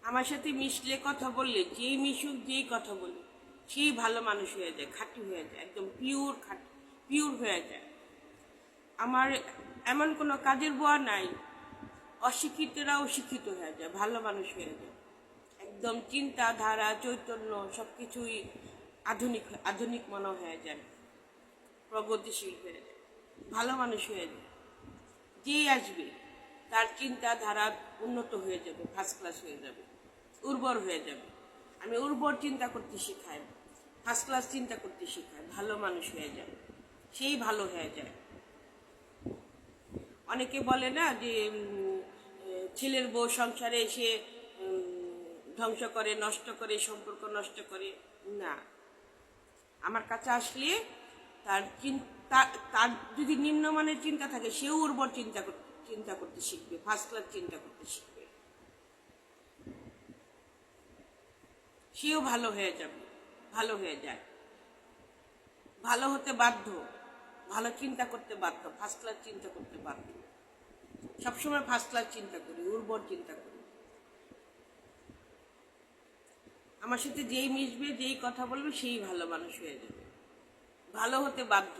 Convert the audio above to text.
আমার সাথে মিশলে কথা বললে যেই মিশুক যেই কথা বলে সেই ভালো মানুষ হয়ে যায়, খাঁটি হয়ে যায়, একদম পিওর খাঁটি পিওর হয়ে যায়। আমার এমন কোনো কাজের বুয়া নাই, অশিক্ষিতরাও শিক্ষিত হয়ে যায়, ভালো মানুষ হয়ে যায়। একদম চিন্তাধারা চৈতন্য সব কিছুই আধুনিক আধুনিক মনে হয়ে যায়, প্রগতিশীল হয়ে যায়, ভালো মানুষ হয়ে যায়। যেই আসবে তার চিন্তাধারা উন্নত হয়ে যাবে, ফার্স্ট ক্লাস হয়ে যাবে, উর্বর হয়ে যাবে। আমি উর্বর চিন্তা করতে শেখাই, ফার্স্ট ক্লাস চিন্তা করতে শেখাই, ভালো মানুষ হয়ে যায়, সেই ভালো হয়ে যায়। অনেকে বলে না যে ছেলের বউ সংসারে এসে ধ্বংস করে, নষ্ট করে, সম্পর্ক নষ্ট করে। না, আমার কাছে আসলে তার চিন্তা, তার যদি নিম্নমানের চিন্তা থাকে সেও উর্বর চিন্তা করতে শিখবে, ফার্স্ট ক্লাস চিন্তা করতে শিখবে, সেও ভালো হয়ে যাবে, ভালো হয়ে যায়, ভালো হতে বাধ্য, ভালো চিন্তা করতে বাধ্য, ফার্স্ট ক্লাস চিন্তা করতে বাধ্য। সবসময় ফার্স্ট ক্লাস চিন্তা করি, উর্বর চিন্তা করি। আমার সাথে যেই মিশবে যেই কথা বলবে সেই ভালো মানুষ হয়ে যাবে, ভালো হতে বাধ্য।